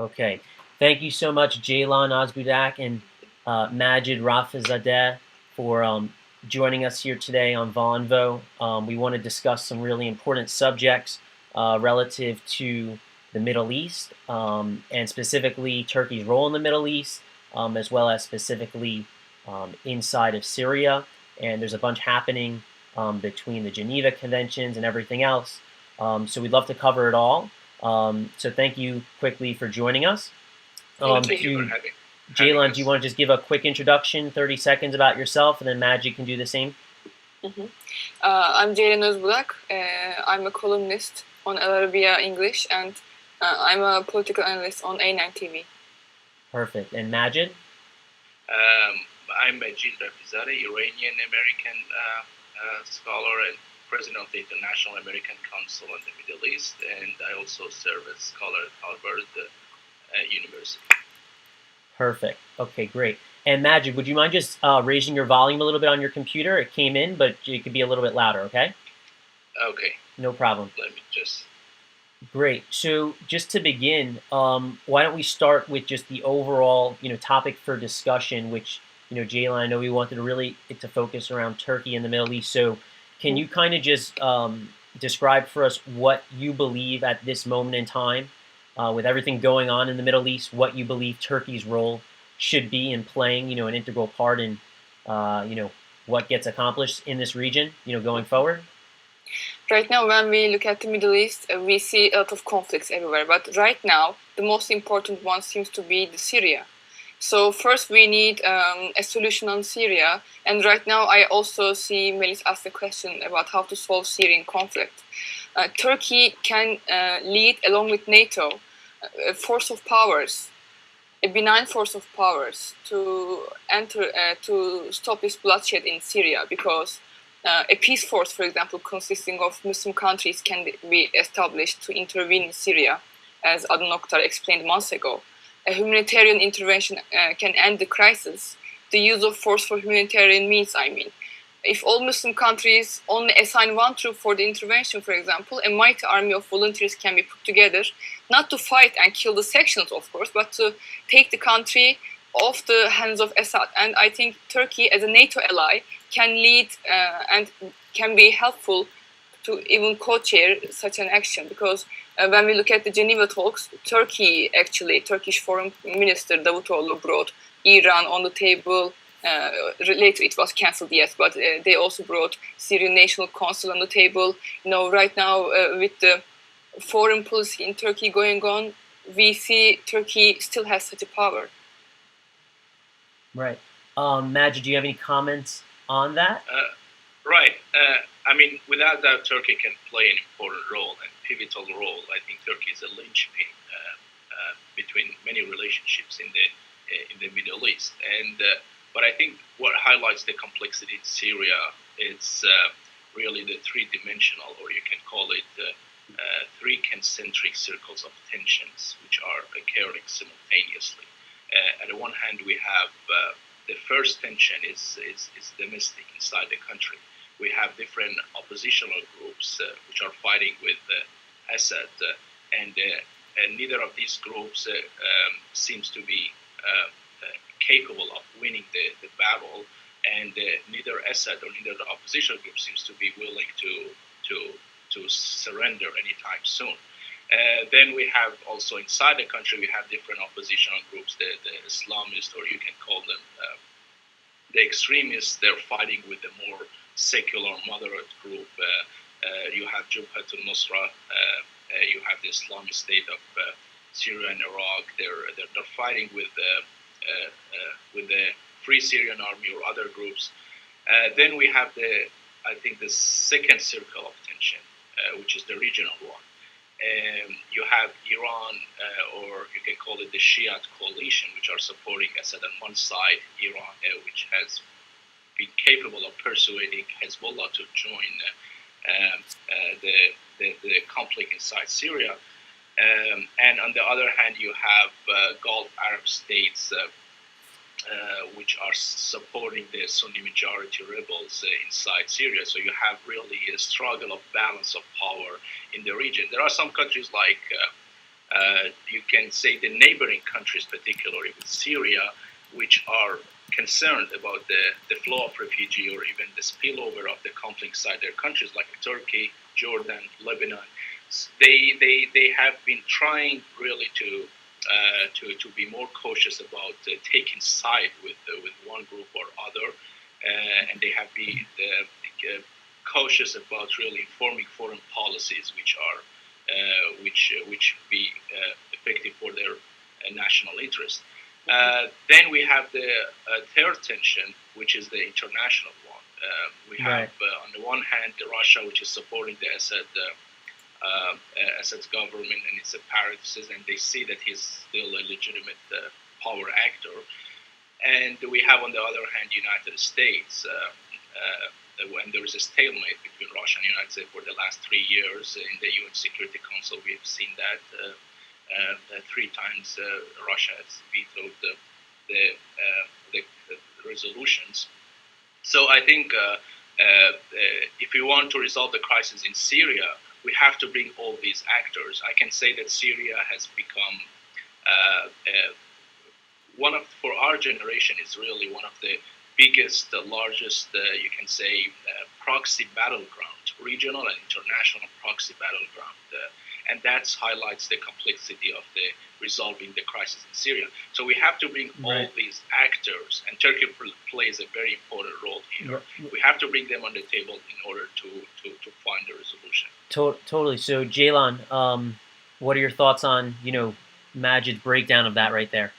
Okay. Thank you so much, Ceylan Ozbudak and Majid Rafizadeh, for joining us here today on Vonvo. We want to discuss some really important subjects relative to the Middle East, and specifically Turkey's role in the Middle East, as well as specifically inside of Syria. And there's a bunch happening between the Geneva Conventions and everything else. So we'd love to cover it all. So thank you quickly for joining us. Thank you for having Ceylan, do you us. want to just give a quick introduction, 30 seconds about yourself, and then Magic can do the same? Mhm. I'm Ceylan Ozbudak. I'm a columnist on Al Arabiya English, and I'm a political analyst on A9TV. Perfect. And Majid? I'm Majid Rafizadeh, Iranian-American scholar and president of the International American Council on the Middle East, and I also serve as scholar at Harvard University. Perfect. Okay, great. And Majid, would you mind just raising your volume a little bit on your computer? It came in, but it could be a little bit louder, okay? Okay. No problem. Let me just... Great. So just to begin, why don't we start with just the overall, topic for discussion, which, Ceylan, I know we wanted to really to focus around Turkey and the Middle East. So can you kind of just describe for us what you believe at this moment in time, with everything going on in the Middle East, what you believe Turkey's role should be in playing, an integral part in, what gets accomplished in this region, going forward? Right now, when we look at the Middle East, we see a lot of conflicts everywhere. But right now, the most important one seems to be Syria. So first, we need a solution on Syria. And right now, I also see Melis ask the question about how to solve Syrian conflict. Turkey can lead, along with NATO, a force of powers, a benign force of powers to stop this bloodshed in Syria, because a peace force, for example, consisting of Muslim countries can be established to intervene in Syria, as Adnan Oktar explained months ago. A humanitarian intervention can end the crisis. The use of force for humanitarian means, I mean. If all Muslim countries only assign one troop for the intervention, for example, a mighty army of volunteers can be put together, not to fight and kill the sections, of course, but to take the country off the hands of Assad. And I think Turkey, as a NATO ally, can lead and can be helpful to even co-chair such an action. Because when we look at the Geneva talks, Turkish Foreign Minister Davutoğlu brought Iran on the table. Later it was cancelled, yes, but they also brought Syrian National Council on the table. Right now with the foreign policy in Turkey going on, we see Turkey still has such a power. Right. Majid, do you have any comments on that? Right. I mean, without doubt, Turkey can play an important role and pivotal role. I think Turkey is a linchpin between many relationships in the Middle East. But I think what highlights the complexity in Syria is really the three-dimensional, or you can call it three concentric circles of tensions, which are occurring simultaneously. On the one hand, we have the first tension is domestic inside the country. We have different oppositional groups which are fighting with Assad, and neither of these groups seems to be capable of winning the battle, and neither Assad or neither the opposition group seems to be willing to surrender anytime soon. Then we have also inside the country, we have different oppositional groups, the Islamists, or you can call them the extremists. They're fighting with the more secular, moderate group. You have Jabhat al-Nusra, you have the Islamic State of Syria and Iraq. They're fighting with the Free Syrian Army or other groups. Then we have I think the second circle of tension, which is the regional one. You have Iran, or you can call it the Shiite coalition, which are supporting Assad on one side, Iran, which has been capable of persuading Hezbollah to join the conflict inside Syria. And on the other hand, you have Gulf Arab states which are supporting the Sunni majority rebels inside Syria. So you have really a struggle of balance of power in the region. There are some countries like you can say the neighboring countries, particularly with Syria, which are concerned about the flow of refugee or even the spillover of the conflict inside their countries, like Turkey, Jordan, Lebanon. They have been trying really to be more cautious about taking side with one group or other, and they have been cautious about really informing foreign policies which are which be effective for their national interest. Then we have the third tension, which is the international one. We have, on the one hand, Russia, which is supporting the Assad's government and its apparatus, and they see that he's still a legitimate power actor. And we have, on the other hand, United States, when there is a stalemate between Russia and the United States for the last 3 years in the UN Security Council. We have seen that 3 times Russia has vetoed the resolutions. So I think if we want to resolve the crisis in Syria, we have to bring all these actors. I can say that Syria has become for our generation, is really one of the biggest, the largest, you can say, proxy battleground, regional and international proxy battleground. And that highlights the complexity of the resolving the crisis in Syria. So we have to bring all these actors, and Turkey plays a very important role here. We have to bring them on the table in order to find a resolution. Totally. So Ceylan, what are your thoughts on, Majid's breakdown of that right there?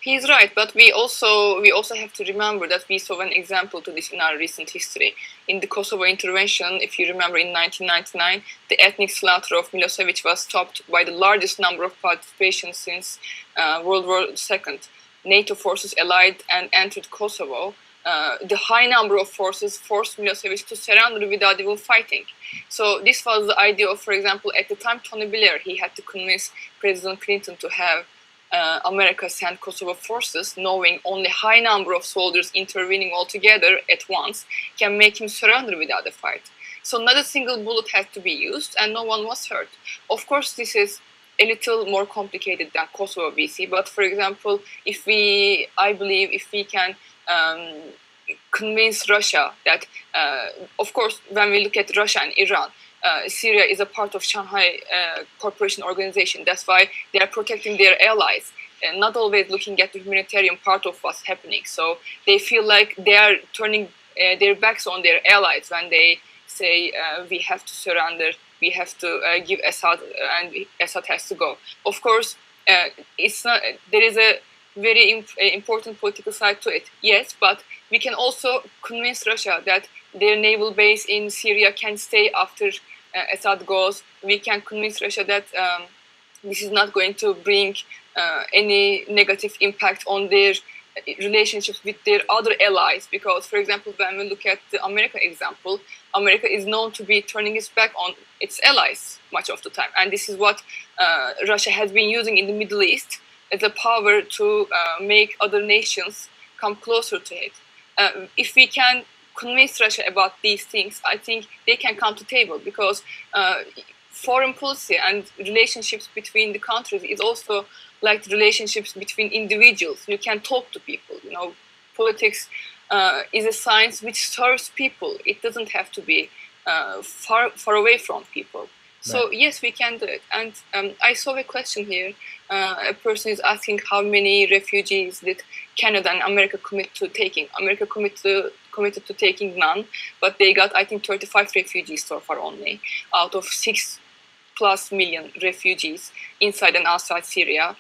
He's right, but we also have to remember that we saw an example to this in our recent history. In the Kosovo intervention, if you remember, in 1999, the ethnic slaughter of Milosevic was stopped by the largest number of participation since World War II. NATO forces allied and entered Kosovo. The high number of forces forced Milosevic to surrender without even fighting. So this was the idea of, for example, at the time, Tony Blair, he had to convince President Clinton to have America sent Kosovo forces, knowing only high number of soldiers intervening altogether at once can make him surrender without a fight. So not a single bullet had to be used, and no one was hurt. Of course, this is a little more complicated than Kosovo BC, but for example, I believe if we can convince Russia that, of course, when we look at Russia and Iran, Syria is a part of Shanghai Cooperation Organization. That's why they are protecting their allies and not always looking at the humanitarian part of what's happening. So they feel like they are turning their backs on their allies when they say we have to surrender, we have to give Assad, and Assad has to go. Of course, it's not. There is a very important political side to it, yes, but we can also convince Russia that their naval base in Syria can stay after Assad goes. We can convince Russia that this is not going to bring any negative impact on their relationships with their other allies, because, for example, when we look at the America example, America is known to be turning its back on its allies much of the time, and this is what Russia has been using in the Middle East as a power to make other nations come closer to it. If we can convince Russia about these things, I think they can come to table, because foreign policy and relationships between the countries is also like the relationships between individuals. You can talk to people. Politics is a science which serves people. It doesn't have to be far away from people. So yes, we can do it. And I saw a question here. A person is asking how many refugees did Canada and America commit to taking. America committed to taking none, but they got, I think, 35 refugees so far only, out of 6+ million refugees inside and outside Syria.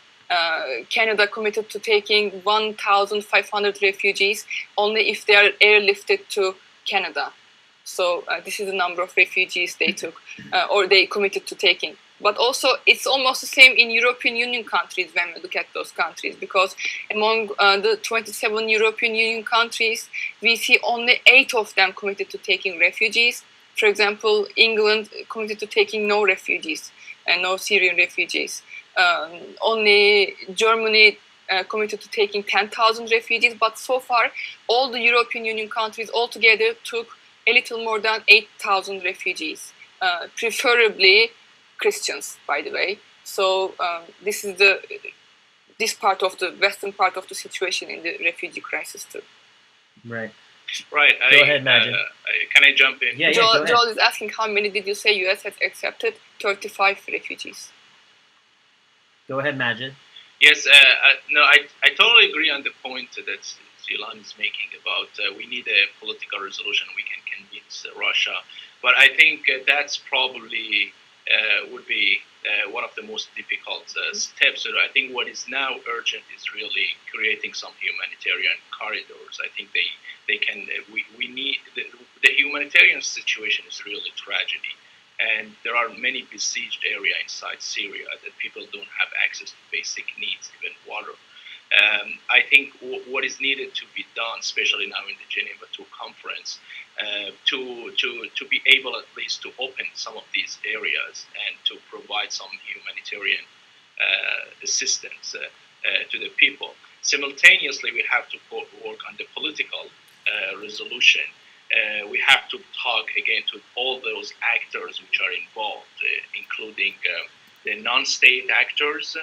Canada committed to taking 1,500 refugees only if they are airlifted to Canada. So this is the number of refugees they took, or they committed to taking. But also, it's almost the same in European Union countries when we look at those countries, because among the 27 European Union countries, we see only 8 of them committed to taking refugees. For example, England committed to taking no refugees and no Syrian refugees. Only Germany committed to taking 10,000 refugees, but so far, all the European Union countries altogether took a little more than 8,000 refugees, preferably Christians, by the way. So this is this part of the western part of the situation in the refugee crisis too. Right. Right. Go ahead, Majid. Can I jump in? Yeah, Joel, go ahead. Joel is asking how many did you say US has accepted? 35 refugees. Go ahead, Majid. Yes. No, I totally agree on the point that Ceylan is making about we need a political resolution. We can convince Russia, but I think that's probably would be one of the most difficult steps. So I think what is now urgent is really creating some humanitarian corridors. I think they can. We need the humanitarian situation is really tragedy, and there are many besieged areas inside Syria that people don't have access to basic needs, even water. I think what is needed to be done, especially now in the Geneva II conference, to be able at least to open some of these areas and to provide some humanitarian assistance to the people. Simultaneously, we have to work on the political resolution. We have to talk again to all those actors which are involved, including the non-state actors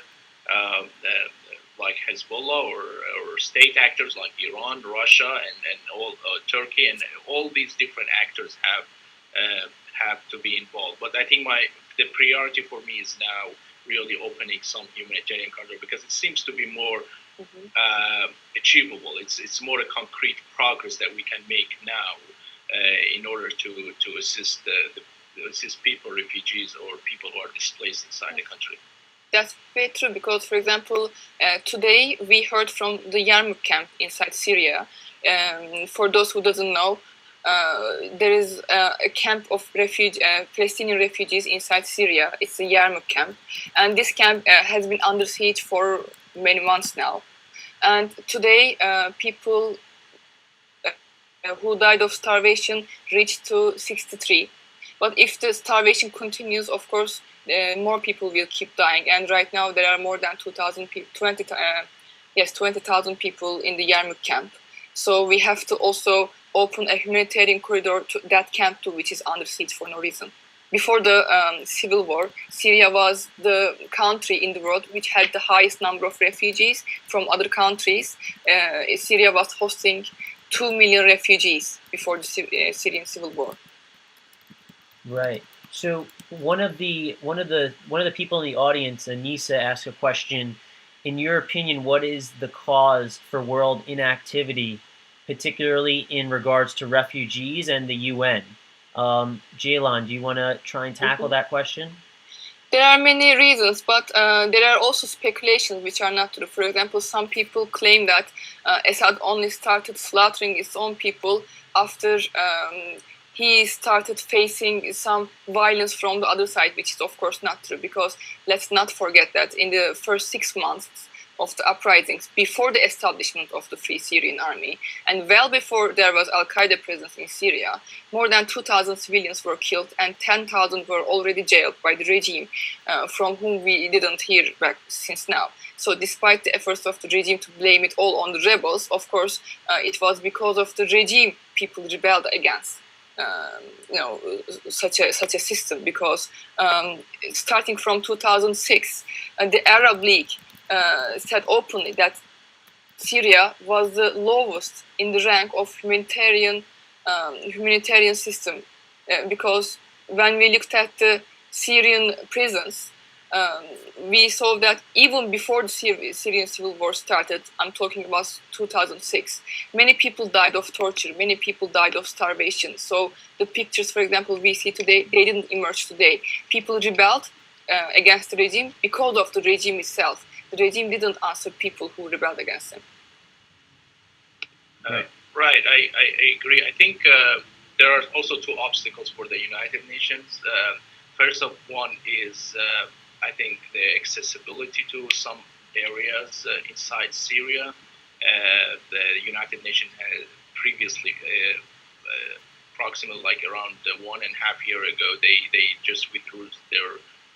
like Hezbollah or state actors like Iran, Russia, and all Turkey, and all these different actors have to be involved. But I think the priority for me is now really opening some humanitarian corridor because it seems to be more achievable. It's more a concrete progress that we can make now in order to assist assist people, refugees, or people who are displaced inside the country. That's very true because, for example, today we heard from the Yarmouk camp inside Syria. For those who doesn't know, there is a camp of Palestinian refugees inside Syria. It's the Yarmouk camp, and this camp has been under siege for many months now. And today, people who died of starvation reached to 63. But if the starvation continues, of course, more people will keep dying. And right now, there are more than 20,000 people in the Yarmouk camp. So we have to also open a humanitarian corridor to that camp too, which is under siege for no reason. Before the civil war, Syria was the country in the world which had the highest number of refugees from other countries. Syria was hosting 2 million refugees before the Syrian civil war. Right. So one of the people in the audience, Anissa, asked a question. In your opinion, what is the cause for world inactivity, particularly in regards to refugees and the UN? Ceylan, do you want to try and tackle that question? There are many reasons, but there are also speculations which are not true. For example, some people claim that Assad only started slaughtering its own people after he started facing some violence from the other side, which is of course not true, because let's not forget that in the first 6 months of the uprisings, before the establishment of the Free Syrian Army, and well before there was Al-Qaeda presence in Syria, more than 2,000 civilians were killed and 10,000 were already jailed by the regime, from whom we didn't hear back since now. So despite the efforts of the regime to blame it all on the rebels, of course, it was because of the regime people rebelled against. Such a system, because starting from 2006, the Arab League said openly that Syria was the lowest in the rank of humanitarian system, because when we looked at the Syrian prisons, we saw that even before the Syrian civil war started, I'm talking about 2006, many people died of torture, many people died of starvation. So the pictures, for example, we see today, they didn't emerge today. People rebelled against the regime because of the regime itself. The regime didn't answer people who rebelled against them. Right, I agree. I think there are also two obstacles for the United Nations. First of one is I think the accessibility to some areas inside Syria. The United Nations has previously, approximately like around 1.5 years ago, they just withdrew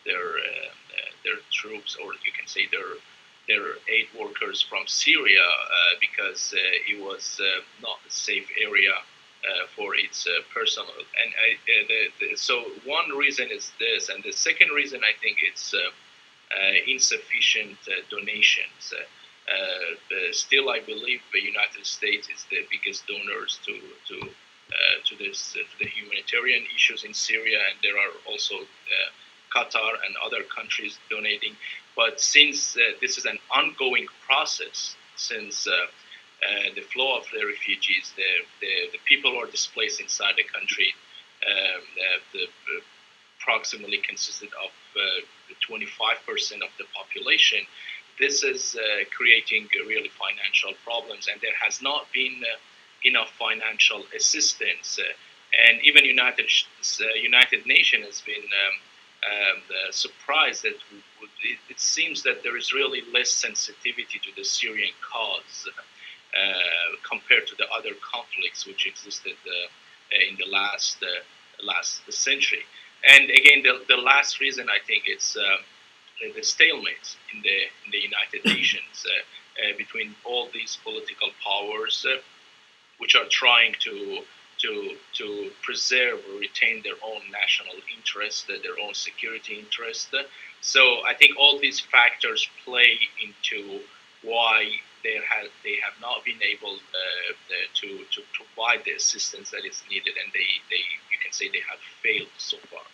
their troops, or you can say their aid workers from Syria because it was not a safe area for its personnel. And so one reason is this, and the second reason I think it's insufficient donations. Still, I believe the United States is the biggest donors to the humanitarian issues in Syria, and there are also Qatar and other countries donating. But since this is an ongoing process, since the flow of the refugees, the people who are displaced inside the country, approximately consisted of 25% of the population, this is creating really financial problems, and there has not been enough financial assistance. And even United Nations has been surprised that it seems that there is really less sensitivity to the Syrian cause compared to the other conflicts which existed in the last century. And again, the last reason, I think, it's the stalemate in the United Nations between all these political powers, which are trying to preserve or retain their own national interest, their own security interest. So I think all these factors play into why they have not been able to provide the assistance that is needed, and they you can say they have failed so far.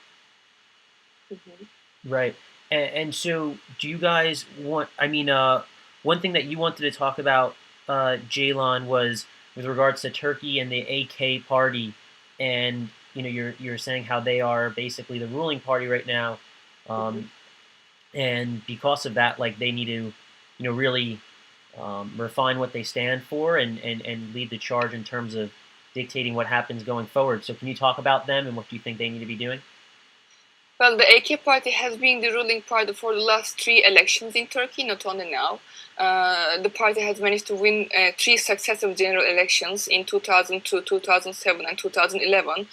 Mm-hmm. Right. And so, do you guys want? I mean, one thing that you wanted to talk about, Ceylan, was with regards to Turkey and the AK party, and you're saying how they are basically the ruling party right now, and because of that, like, they need to, really refine what they stand for and lead the charge in terms of dictating what happens going forward. So, can you talk about them and what do you think they need to be doing? Well, the AK party has been the ruling party for the last 3 elections in Turkey, not only now. The party has managed to win 3 successive general elections in 2002, 2007, and 2011.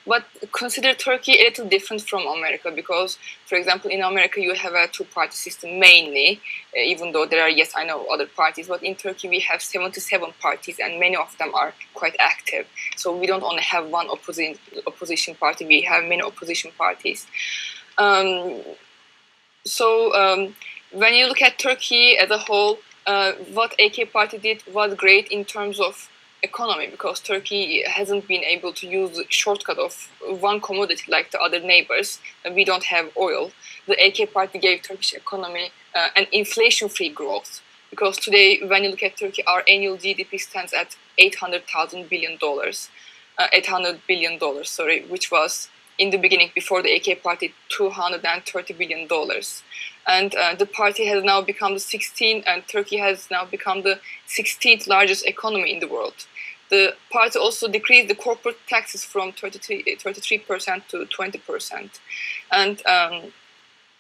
But consider Turkey a little different from America because, for example, in America you have a 2-party system mainly, even though there are, yes, I know, other parties. But in Turkey we have 77 parties and many of them are quite active. So we don't only have one opposition party, we have many opposition parties. When you look at Turkey as a whole, what AK party did was great in terms of economy because Turkey hasn't been able to use the shortcut of one commodity like the other neighbors. We don't have oil. The AK party gave Turkish economy an inflation-free growth because today, when you look at Turkey, our annual GDP stands at $800 billion, which was in the beginning, before the AK party, $230 billion. And the party has now become the 16th, and Turkey has now become the 16th largest economy in the world. The party also decreased the corporate taxes from 33% to 20%. And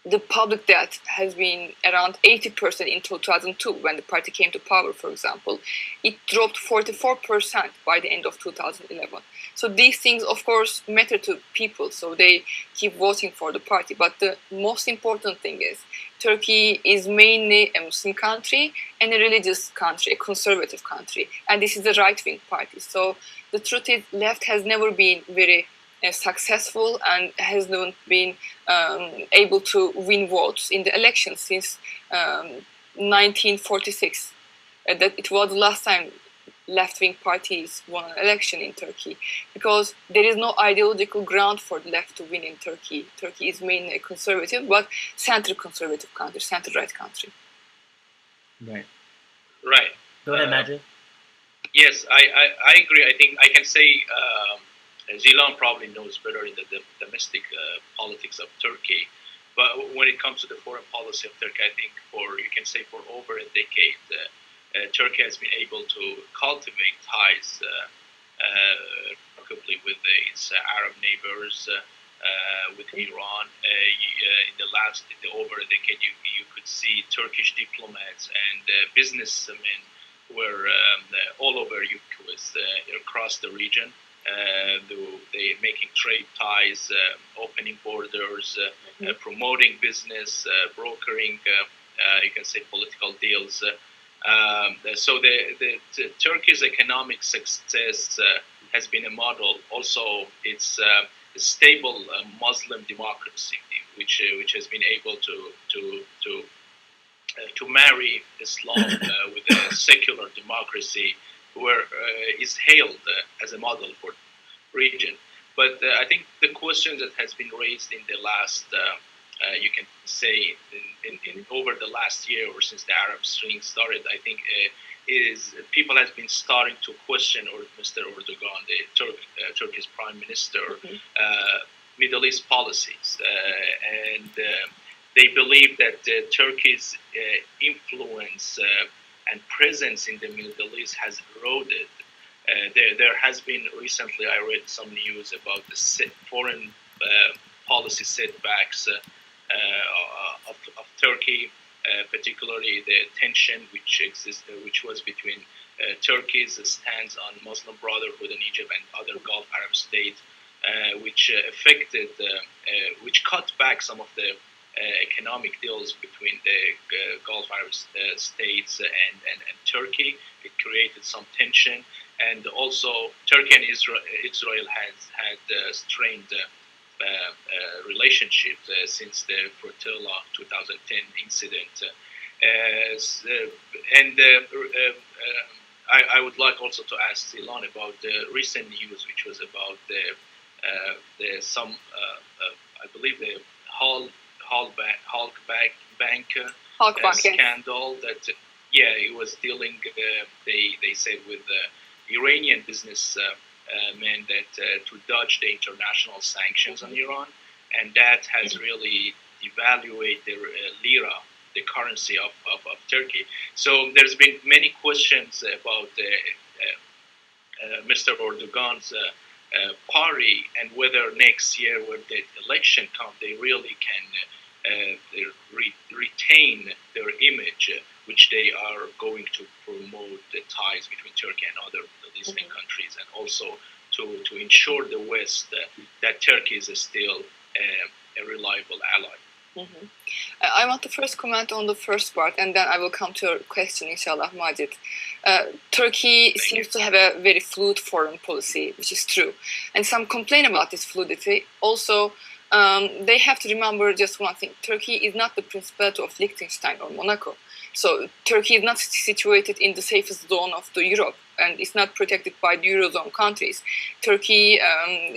the public debt has been around 80% in 2002 when the party came to power, for example. It dropped 44% by the end of 2011. So these things, of course, matter to people, so they keep voting for the party. But the most important thing is Turkey is mainly a Muslim country and a religious country, a conservative country. And this is the right-wing party. So the truth is, left has never been very successful and has not been able to win votes in the elections since 1946. That it was the last time left-wing parties won an election in Turkey because there is no ideological ground for the left to win in Turkey. Turkey is mainly a conservative but center-conservative country, center-right country. Right. Right. Go ahead, Majid. Yes, I agree. I think I can say Ceylan probably knows better in the domestic politics of Turkey. But when it comes to the foreign policy of Turkey, I think you can say for over a decade, Turkey has been able to cultivate ties remarkably with its Arab neighbors, with Iran. Over a decade, you could see Turkish diplomats and businessmen were all over across the region. They making trade ties, opening borders, promoting business, brokering, you can say political deals. So the Turkey's economic success has been a model. Also, it's a stable Muslim democracy which has been able to marry Islam with a secular democracy, where is hailed as a model for the region. But I think the question that has been raised in the last, you can say, in over the last year or since the Arab Spring started, I think is people have been starting to question Mr. Erdogan, the Turkish Prime Minister, Middle East policies, and they believe that Turkey's influence and presence in the Middle East has eroded. There has been recently, I read some news about the foreign policy setbacks of Turkey, particularly the tension which was between Turkey's stance on Muslim Brotherhood in Egypt and other Gulf Arab states, which affected, which cut back some of the economic deals between the Gulf Arab states and Turkey. It created some tension. And also, Turkey and Israel has had strained relationships since the Flotilla 2010 incident. I would like also to ask Ceylan about the recent news, which was about I believe the Bank scandal. That it was dealing. They said with Iranian businessmen that to dodge the international sanctions on Iran, and that has really devaluated the lira, the currency of Turkey. So there's been many questions about Mr. Erdogan's party, and whether next year when the election comes, they really can retain their image, which they are going to promote the ties between Turkey and other Middle Eastern countries, and also to ensure the West that Turkey is still a reliable ally. I want to first comment on the first part, and then I will come to your question, inshallah, Majid. Turkey seems to have a very fluid foreign policy, which is true. And some complain about this fluidity. Also, they have to remember just one thing. Turkey is not the Principality of Liechtenstein or Monaco. So Turkey is not situated in the safest zone of the Europe, and it's not protected by the Eurozone countries. Turkey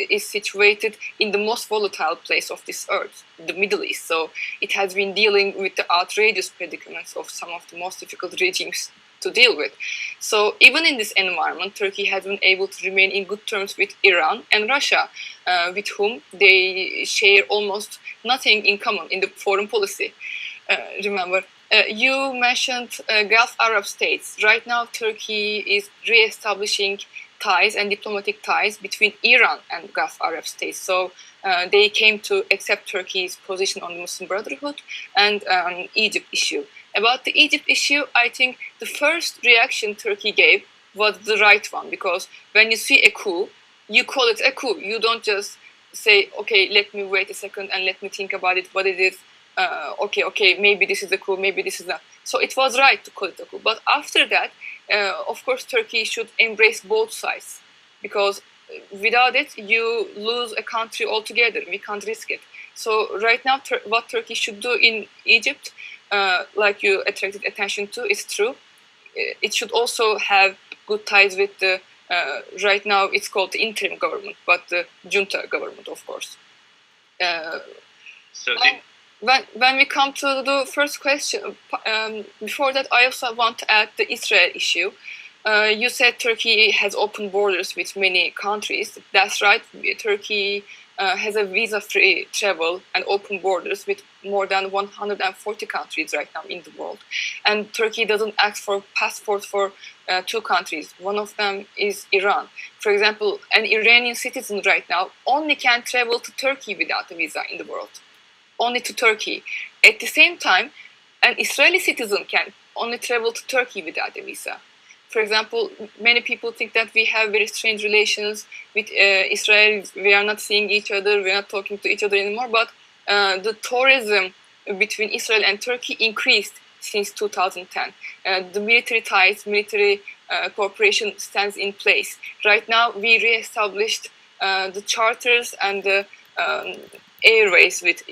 is situated in the most volatile place of this earth, the Middle East. So it has been dealing with the outrageous predicaments of some of the most difficult regimes to deal with. So even in this environment, Turkey has been able to remain in good terms with Iran and Russia, with whom they share almost nothing in common in the foreign policy. Remember, you mentioned Gulf Arab states. Right now, Turkey is re-establishing ties and diplomatic ties between Iran and Gulf Arab states. So they came to accept Turkey's position on the Muslim Brotherhood and Egypt issue. About the Egypt issue, I think the first reaction Turkey gave was the right one, because when you see a coup, you call it a coup. You don't just say, okay, let me wait a second and let me think about it, what it is. Okay, maybe this is a coup, maybe this is not. So it was right to call it a coup. But after that, of course, Turkey should embrace both sides, because without it, you lose a country altogether. We can't risk it. So right now, what Turkey should do in Egypt, like you attracted attention to, is true. It should also have good ties with the, right now it's called the interim government, but the junta government, of course. When we come to the first question, before that, I also want to add the Israel issue. You said Turkey has open borders with many countries. That's right. Turkey has a visa-free travel and open borders with more than 140 countries right now in the world. And Turkey doesn't ask for passports for 2 countries. One of them is Iran. For example, an Iranian citizen right now only can travel to Turkey without a visa in the world. Only to Turkey. At the same time, an Israeli citizen can only travel to Turkey without a visa. For example, many people think that we have very strange relations with Israel. We are not seeing each other, we are not talking to each other anymore, but the tourism between Israel and Turkey increased since 2010. The military ties, military cooperation stands in place. Right now, we re-established the charters and the airways with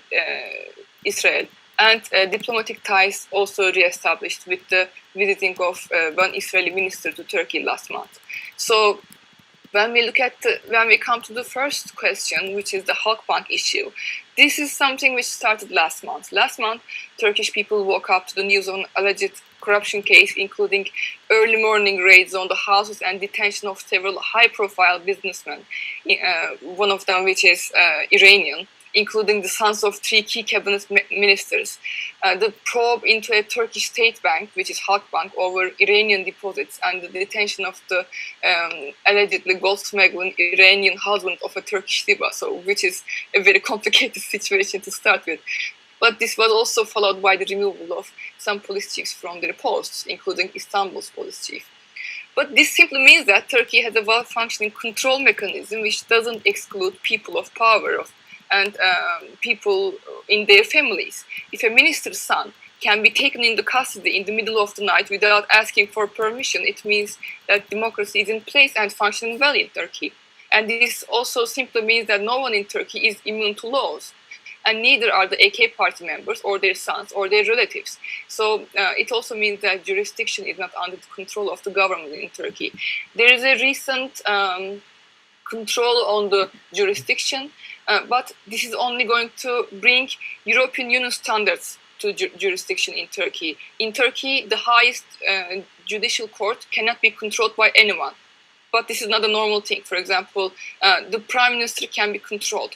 Israel, and diplomatic ties also re-established with the visiting of one Israeli minister to Turkey last month. So when we come to the first question, which is the Halkbank issue, this is something which started last month. Last month, Turkish people woke up to the news on alleged corruption case, including early morning raids on the houses and detention of several high-profile businessmen, one of them which is Iranian, including the sons of 3 key cabinet ministers. The probe into a Turkish state bank, which is Halkbank, over Iranian deposits, and the detention of the allegedly gold smuggling Iranian husband of a Turkish diva, so which is a very complicated situation to start with. But this was also followed by the removal of some police chiefs from their posts, including Istanbul's police chief. But this simply means that Turkey has a well-functioning control mechanism which doesn't exclude people of power and people in their families. If a minister's son can be taken into custody in the middle of the night without asking for permission, it means that democracy is in place and functioning well in Turkey. And this also simply means that no one in Turkey is immune to laws, and neither are the AK party members or their sons or their relatives. So it also means that jurisdiction is not under the control of the government in Turkey. There is a recent control on the jurisdiction, but this is only going to bring European Union standards to jurisdiction in Turkey. In Turkey, the highest judicial court cannot be controlled by anyone. But this is not a normal thing. For example, the prime minister can be controlled.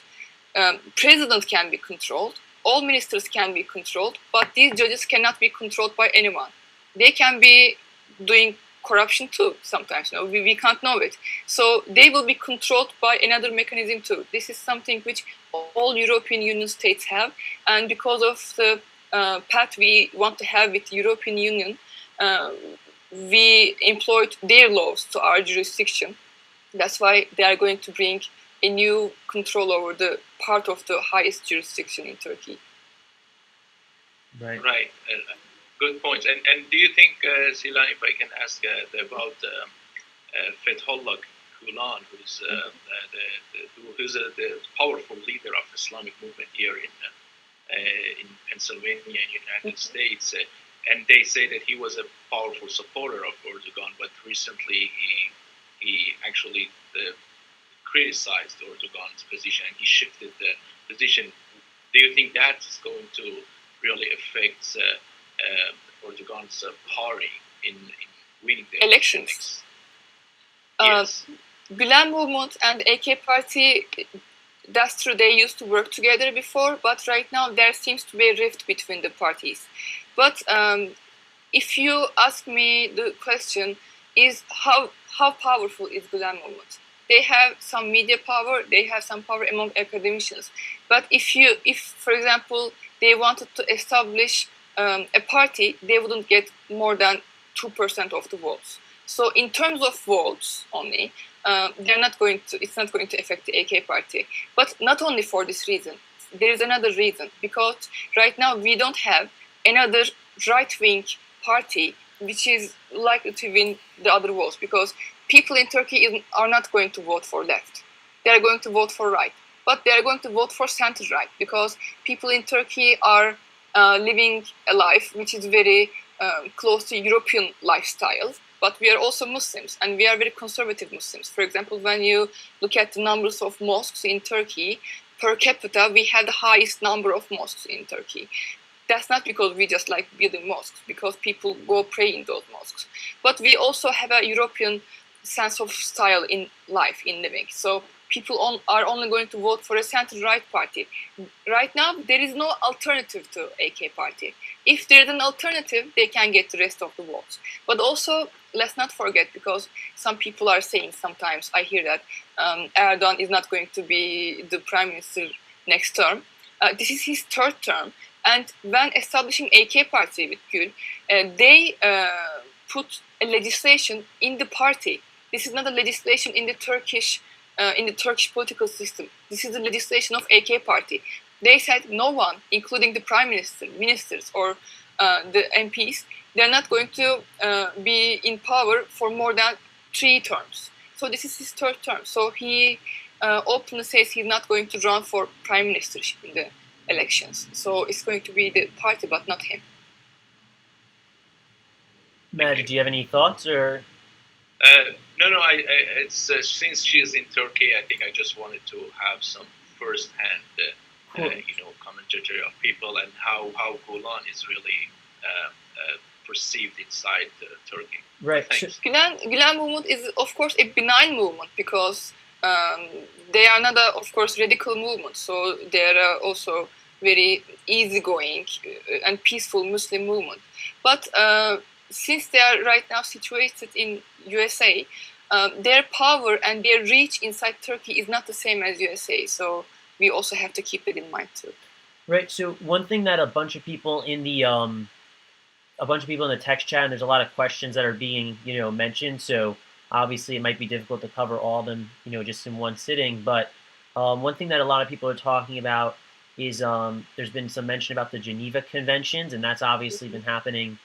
President can be controlled. All ministers can be controlled. But these judges cannot be controlled by anyone. They can be doing corruption too sometimes. We can't know it. So they will be controlled by another mechanism too. This is something which all European Union states have. And because of the path we want to have with the European Union, we employed their laws to our jurisdiction. That's why they are going to bring a new control over the part of the highest jurisdiction in Turkey. Right. Good point. And do you think, Ceylan, if I can ask about Fethullah Gulen, who's the powerful leader of the Islamic movement here in Pennsylvania, United States, and they say that he was a powerful supporter of Erdogan, but recently he actually criticized Erdogan's position and he shifted the position. Do you think that is going to really affect Erdogan's party in winning the elections? Yes. Gülen movement and AK party, that's true, they used to work together before, but right now there seems to be a rift between the parties. But if you ask me, the question is how powerful is Gülen movement? They have some media power, they have some power among academicians. But if for example, they wanted to establish a party, they wouldn't get more than 2% of the votes. So in terms of votes only, it's not going to affect the AK party. But not only for this reason, there is another reason, because right now we don't have another right-wing party which is likely to win the other votes, because people in Turkey are not going to vote for left. They are going to vote for right. But they are going to vote for center-right, because people in Turkey are living a life which is very close to European lifestyle. But we are also Muslims, and we are very conservative Muslims. For example, when you look at the numbers of mosques in Turkey, per capita, we have the highest number of mosques in Turkey. That's not because we just like building mosques, because people go pray in those mosques. But we also have a European sense of style in life, in living. So people are only going to vote for a center-right party. Right now, there is no alternative to AK party. If there is an alternative, they can get the rest of the votes. But also, let's not forget, because some people are saying sometimes, I hear that Erdogan is not going to be the prime minister next term. This is his third term. And when establishing AK party with Gül, they put a legislation in the party. This is not a legislation in the Turkish political system. This is the legislation of AK party. They said no one, including the prime minister, ministers, or the MPs, they're not going to be in power for more than 3 terms. So this is his third term. So he openly says he's not going to run for prime ministership in the elections. So it's going to be the party, but not him. Matt, do you have any thoughts or? No. It's since she's in Turkey, I think I just wanted to have some first-hand, commentary of people and how Gulen is really perceived inside Turkey. Right. Gülen movement is, of course, a benign movement because they are not, of course, radical movement. So they are also very easygoing and peaceful Muslim movement. But since they are right now situated in USA, their power and their reach inside Turkey is not the same as USA. So we also have to keep it in mind too. Right. So one thing that a bunch of people in the text chat, and there's a lot of questions that are being mentioned. So obviously it might be difficult to cover all of them just in one sitting. But one thing that a lot of people are talking about is there's been some mention about the Geneva Conventions, and that's obviously been happening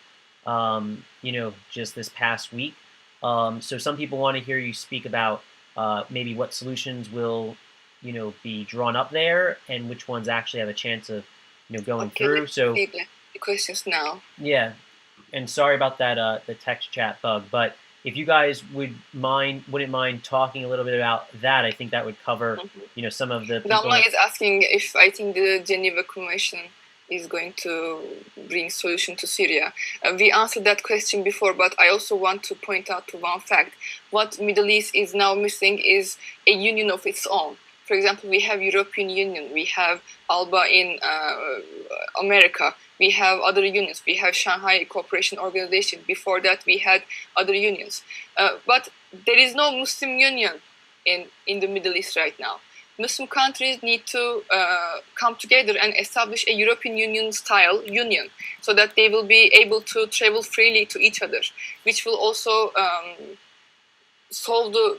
just this past week. So some people want to hear you speak about maybe what solutions will be drawn up there and which ones actually have a chance of going through. So the questions now. Yeah, and sorry about that the text chat bug, but if you guys wouldn't mind talking a little bit about that, I think that would cover some of the people. Damla is asking if I think the Geneva Convention is going to bring solution to Syria. We answered that question before, but I also want to point out to one fact. What Middle East is now missing is a union of its own. For example, we have European Union, we have ALBA in America, we have other unions, we have Shanghai Cooperation Organization. Before that, we had other unions. But there is no Muslim union in the Middle East right now. Muslim countries need to come together and establish a European Union style union so that they will be able to travel freely to each other, which will also solve the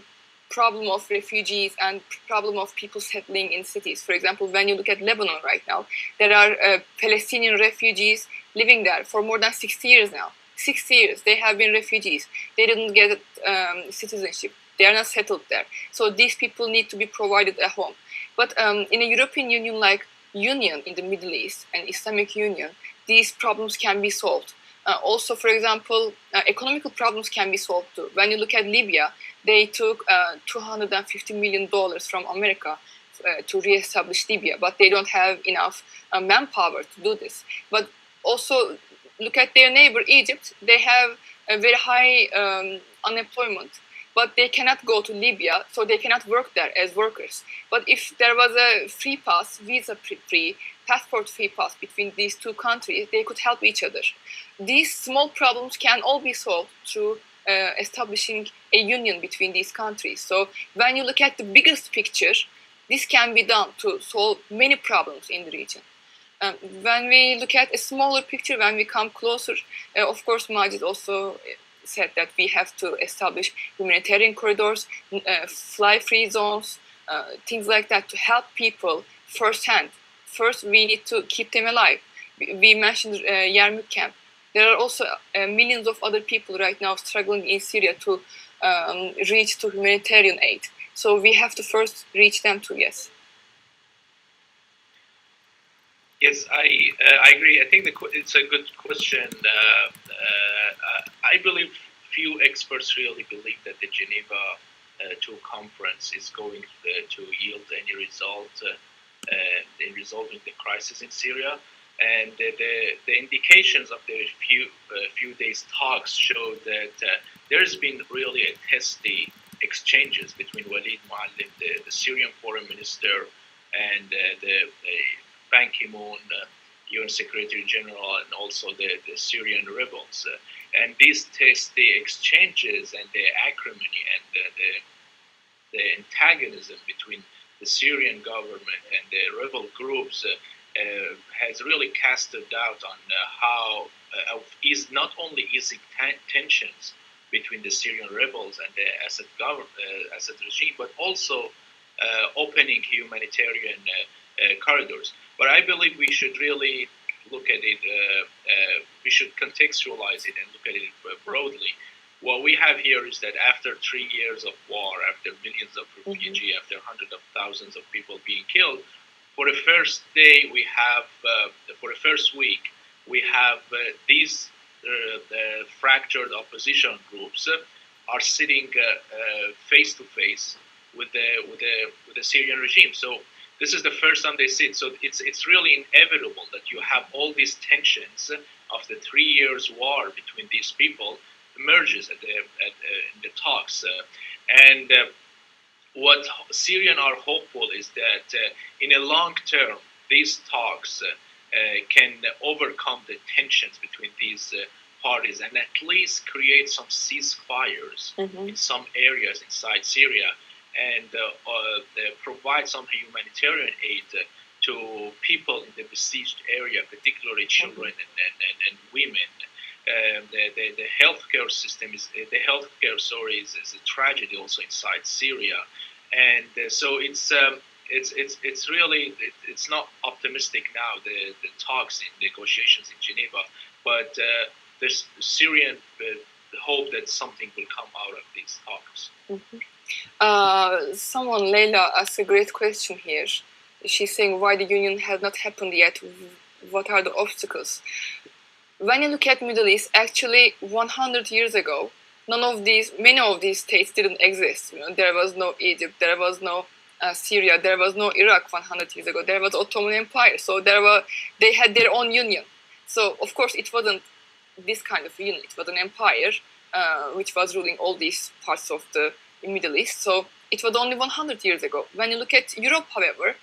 problem of refugees and problem of people settling in cities. For example, when you look at Lebanon right now, there are Palestinian refugees living there for more than 60 years now. 60 years, they have been refugees. They didn't get citizenship. They are not settled there. So these people need to be provided a home. But in a European Union-like union in the Middle East, an Islamic union, these problems can be solved. Also, for example, economical problems can be solved too. When you look at Libya, they took $250 million from America to reestablish Libya, but they don't have enough manpower to do this. But also, look at their neighbor, Egypt. They have a very high unemployment, but they cannot go to Libya, so they cannot work there as workers. But if there was a free pass, visa-free, passport-free pass between these two countries, they could help each other. These small problems can all be solved through establishing a union between these countries. So when you look at the biggest picture, this can be done to solve many problems in the region. When we look at a smaller picture, when we come closer, of course, Majid also said that we have to establish humanitarian corridors, fly-free zones, things like that to help people firsthand. First, we need to keep them alive. We mentioned Yarmouk camp. There are also millions of other people right now struggling in Syria to reach to humanitarian aid. So we have to first reach them too, yes. Yes, I agree. I think it's a good question. I believe few experts really believe that the Geneva II conference is going to yield any result in resolving the crisis in Syria. And the indications of the few days talks show that there's been really a testy exchanges between Walid Muallim, the Syrian foreign minister, and the Ban Ki-moon, UN Secretary General, and also the Syrian rebels. And these testy exchanges and the acrimony and the antagonism between the Syrian government and the rebel groups has really cast a doubt on how is not only easing tensions between the Syrian rebels and the Assad regime, but also opening humanitarian corridors. But I believe we should really look at it, we should contextualize it and look at it broadly. what we have here is that after 3 years of war, after millions of refugees, after hundreds of thousands of people being killed, for the first day we have, for the first week, we have these fractured opposition groups are sitting face to face with the Syrian regime. So this is the first time they sit. So it's really inevitable that you have all these tensions of the 3 years war between these people emerges in the talks. And what Syrians are hopeful is that in a long term, these talks can overcome the tensions between these parties and at least create some ceasefires in some areas inside Syria and provide some humanitarian aid to people in the besieged area, particularly children and women. The healthcare system the healthcare story is a tragedy also inside Syria, and so it's really it's not optimistic now the talks in negotiations in Geneva, but there's Syrian hope that something will come out of these talks. Someone, Leila, asked a great question here. She's saying why the union has not happened yet. What are the obstacles? When you look at Middle East, actually 100 years ago, many of these states didn't exist. You know, there was no Egypt, there was no Syria, there was no Iraq 100 years ago. There was Ottoman Empire, so they had their own union. So of course it wasn't this kind of union. It was an empire which was ruling all these parts of the Middle East. So it was only 100 years ago. When you look at Europe, however,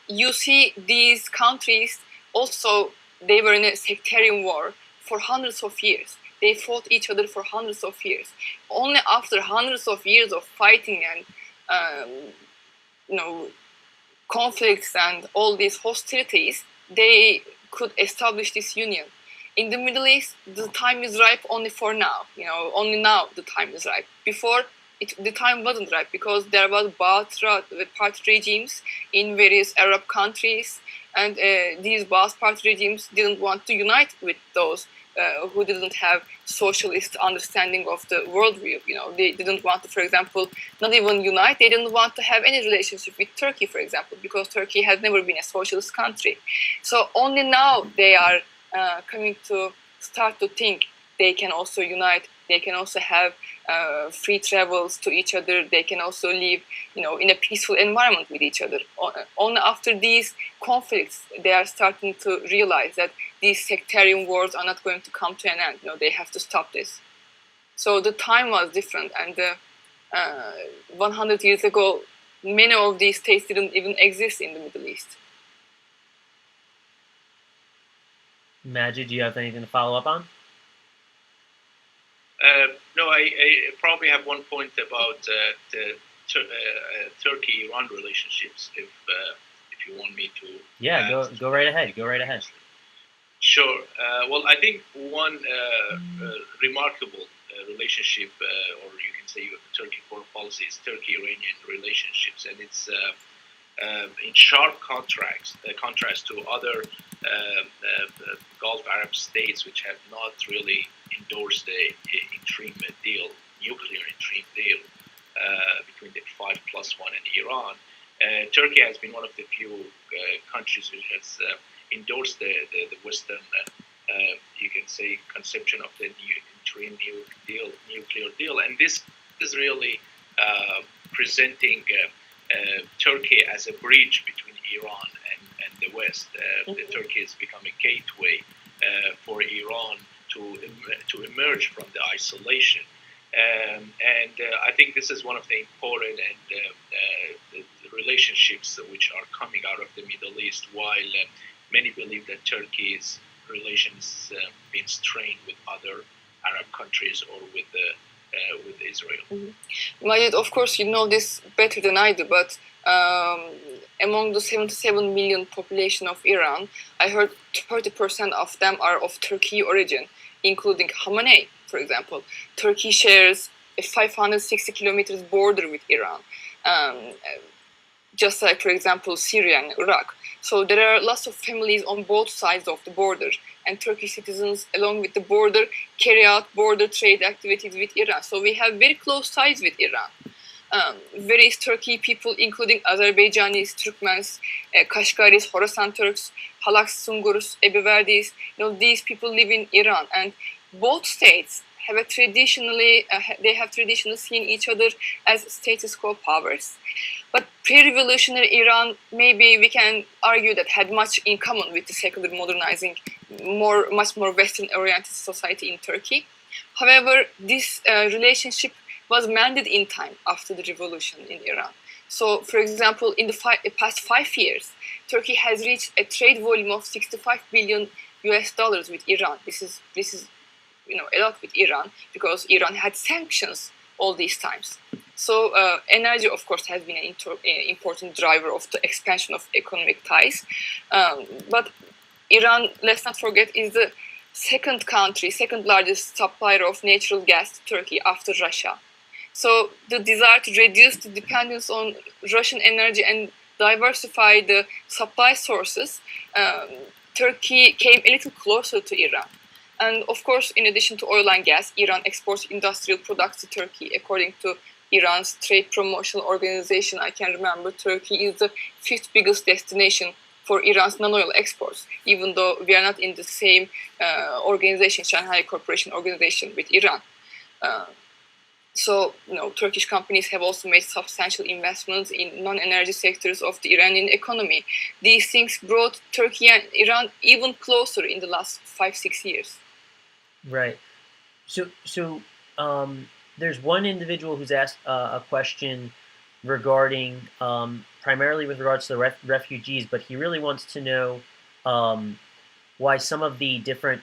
you see these countries also. They were in a sectarian war for hundreds of years. They fought each other for hundreds of years. Only after hundreds of years of fighting and conflicts and all these hostilities, they could establish this union. In the Middle East, the time is ripe only for now. Only now the time is ripe. Before, the time wasn't ripe because there was Ba'ath regimes in various Arab countries. And these Ba'ath Party regimes didn't want to unite with those who didn't have socialist understanding of the worldview. They didn't want to, for example, not even unite. They didn't want to have any relationship with Turkey, for example, because Turkey has never been a socialist country. So only now they are coming to start to think they can also unite. They can also have free travels to each other. They can also live, in a peaceful environment with each other. Only after these conflicts, they are starting to realize that these sectarian wars are not going to come to an end. They have to stop this. So the time was different, and 100 years ago, many of these states didn't even exist in the Middle East. Majid, do you have anything to follow up on? No, I probably have one point about the Turkey-Iran relationships. If you want me to. Yeah, go right ahead. Go right ahead. Sure. Well, I think one remarkable relationship, or you can say Turkey foreign policy, is Turkey-Iranian relationships, and it's in sharp contrast to other Gulf Arab states which have not really endorsed the nuclear interim deal between the 5+1 and Iran. Turkey has been one of the few countries which has endorsed the Western, you can say, conception of the interim nuclear deal, and this is really presenting Turkey as a bridge between Iran and the West. Turkey has become a gateway for Iran to emerge from the isolation. And I think this is one of the important and the relationships which are coming out of the Middle East, while many believe that Turkey's relations been strained with other Arab countries or with Israel. Majid, of course, you know this better than I do, but among the 77 million population of Iran, I heard 30% of them are of Turkey origin, including Khamenei, for example. Turkey shares a 560 kilometers border with Iran. just like, for example, Syria and Iraq. So there are lots of families on both sides of the border, and Turkish citizens, along with the border, carry out border trade activities with Iran. So we have very close ties with Iran. Various Turkey people, including Azerbaijanis, Turkmens, Kashgaris, Khorasan Turks, Halaks, Sungurs, Ebeverdis. These people live in Iran, and both states have traditionally seen each other as status quo powers. But pre-revolutionary Iran, maybe we can argue that had much in common with the secular, modernizing, much more Western-oriented society in Turkey. However, this relationship was mended in time after the revolution in Iran. So, for example, in the past 5 years, Turkey has reached a trade volume of 65 billion US dollars with Iran. This is a lot with Iran, because Iran had sanctions all these times. So energy, of course, has been an important driver of the expansion of economic ties. But Iran, let's not forget, is the second largest supplier of natural gas to Turkey after Russia. So the desire to reduce the dependence on Russian energy and diversify the supply sources, Turkey came a little closer to Iran. And of course, in addition to oil and gas, Iran exports industrial products to Turkey. According to Iran's trade promotional organization, I can remember, Turkey is the 5th biggest destination for Iran's non-oil exports, even though we are not in the same organization, Shanghai Cooperation Organization, with Iran. So, Turkish companies have also made substantial investments in non-energy sectors of the Iranian economy. These things brought Turkey and Iran even closer in the last 5-6 years. Right. So there's one individual who's asked a question regarding, primarily with regards to the refugees, but he really wants to know why some of the different,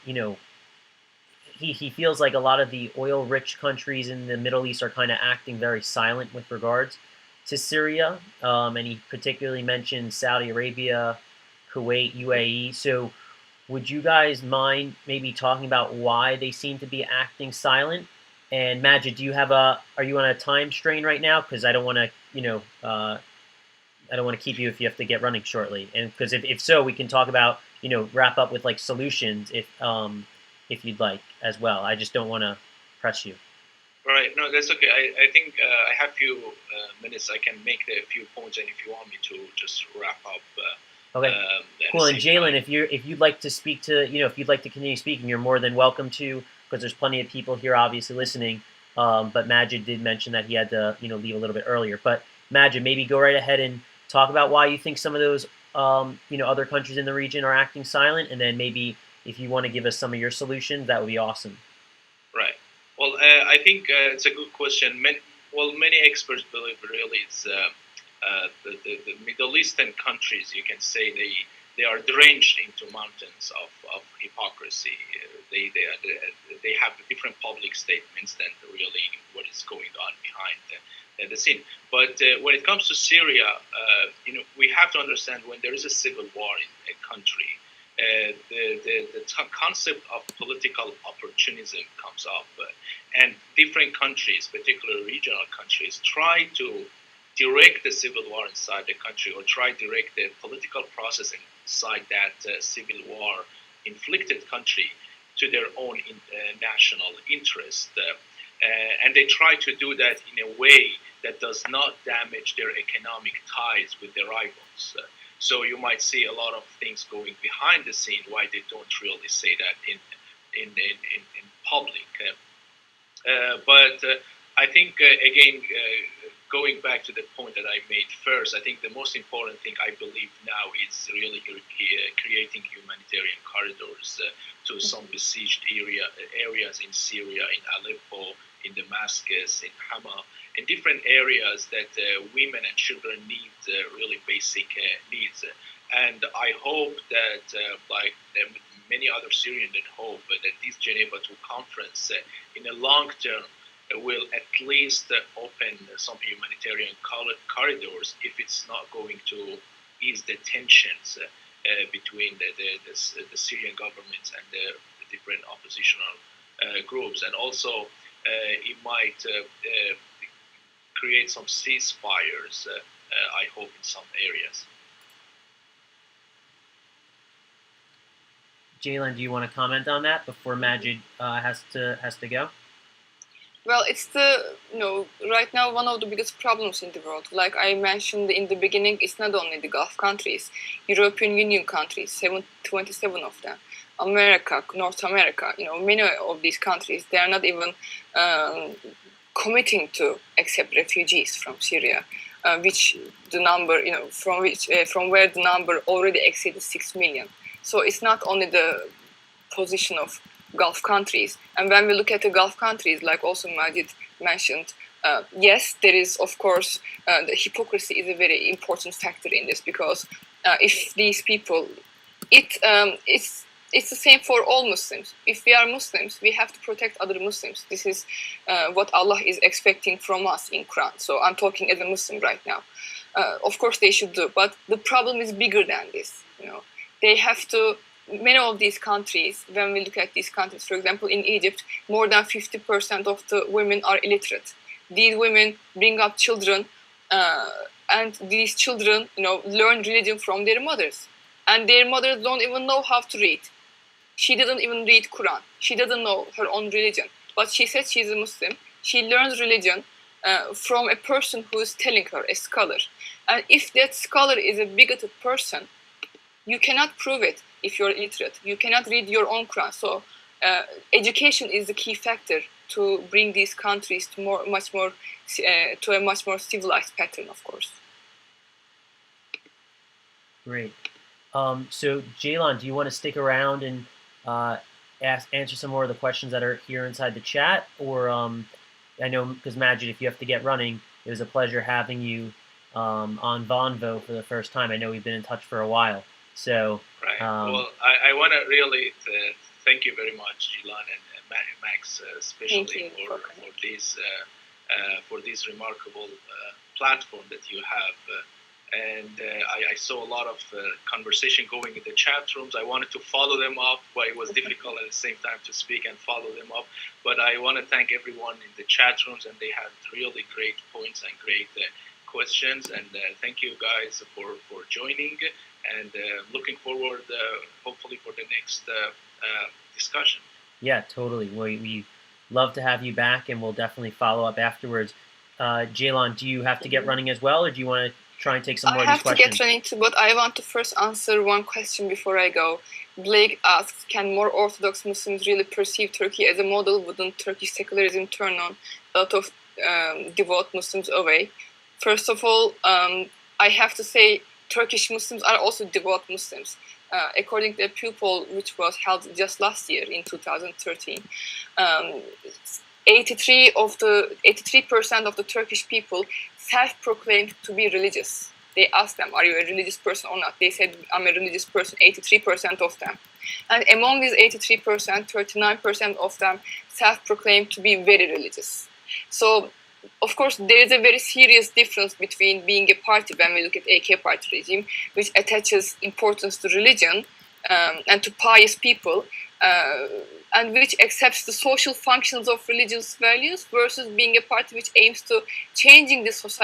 he feels like a lot of the oil-rich countries in the Middle East are kind of acting very silent with regards to Syria, and he particularly mentioned Saudi Arabia, Kuwait, UAE. So would you guys mind maybe talking about why they seem to be acting silent? And Majid, are you on a time strain right now? Because I don't want to, I don't want to keep you if you have to get running shortly. And because if so, we can talk about, wrap up with like solutions if you'd like as well. I just don't want to press you. Right. No, that's okay. I think I have a few minutes. I can make a few points, and if you want me to just wrap up. Okay. Cool. And Ceylan, if you'd like to speak to, if you'd like to continue speaking, you're more than welcome to, because there's plenty of people here obviously listening. But Majid did mention that he had to, leave a little bit earlier. But Majid, maybe go right ahead and talk about why you think some of those, other countries in the region are acting silent, and then maybe if you want to give us some of your solutions, that would be awesome. Right. Well, I think it's a good question. Many experts believe really it's the Middle Eastern countries. You can say they are drenched into mountains of hypocrisy. They have different public statements than really what is going on behind the scene. But when it comes to Syria, we have to understand, when there is a civil war in a country, the concept of political opportunism comes up, and different countries, particularly regional countries, try to direct the civil war inside the country, or try to direct the political process inside that civil war inflicted country to their own national interest. And they try to do that in a way that does not damage their economic ties with their rivals. So you might see a lot of things going behind the scene, why they don't really say that in public. But I think, again, going back to the point that I made first, I think the most important thing I believe now is really creating humanitarian corridors to some besieged areas in Syria, in Aleppo, in Damascus, in Hama, in different areas that women and children need really basic needs. And I hope that, like many other Syrians, that hope that this Geneva II conference in the long term will at least open some humanitarian corridors, if it's not going to ease the tensions between the Syrian government and the different oppositional groups. And also it might create some ceasefires I hope in some areas. Ceylan, do you want to comment on that before Majid has to go? Well, it's right now one of the biggest problems in the world. Like I mentioned in the beginning, it's not only the Gulf countries, European Union countries, 27 of them, America, North America, many of these countries, they are not even committing to accept refugees from Syria, which the number, from where the number already exceeded 6 million. So it's not only the position of Gulf countries. And when we look at the Gulf countries, like also Majid mentioned, yes, there is, of course, the hypocrisy is a very important factor in this, because if these people, it's the same for all Muslims. If we are Muslims, we have to protect other Muslims. This is what Allah is expecting from us in Quran. So I'm talking as a Muslim right now. Of course, they should do, but the problem is bigger than this. They have to. Many of these countries, when we look at these countries, for example, in Egypt, more than 50% of the women are illiterate. These women bring up children, and these children, learn religion from their mothers, and their mothers don't even know how to read. She didn't even read Quran. She doesn't know her own religion, but she says she's a Muslim. She learns religion from a person who is telling her, a scholar. And if that scholar is a bigoted person, you cannot prove it. If you're illiterate, you cannot read your own Quran. So education is the key factor to bring these countries to a much more civilized pattern, of course. Great. So Ceylan, do you want to stick around and answer some more of the questions that are here inside the chat? Or I know, because Majid, if you have to get running, it was a pleasure having you on Vonvo for the first time. I know we've been in touch for a while. So, right. Well, I want to really thank you very much, Ceylan and Max, especially for this remarkable platform that you have. And I saw a lot of conversation going in the chat rooms. I wanted to follow them up, but it was difficult at the same time to speak and follow them up. But I want to thank everyone in the chat rooms, and they had really great points and great questions. And thank you guys for joining. And looking forward, hopefully, for the next discussion. Yeah, totally. We love to have you back, and we'll definitely follow up afterwards. Ceylan, do you have to get running as well, or do you want to try and take some more of these questions? I have to get running too, but I want to first answer one question before I go. Blake asks, can more Orthodox Muslims really perceive Turkey as a model? Wouldn't Turkish secularism turn on a lot of devout Muslims away? First of all, I have to say, Turkish Muslims are also devout Muslims. According to a Pew poll which was held just last year in 2013, 83% of the Turkish people self-proclaimed to be religious. They asked them, are you a religious person or not? They said, I'm a religious person, 83% of them. And among these 83%, 39% of them self-proclaimed to be very religious. So, of course, there is a very serious difference between being a party, when we look at AK party regime, which attaches importance to religion and to pious people, and which accepts the social functions of religious values, versus being a party which aims to changing the society.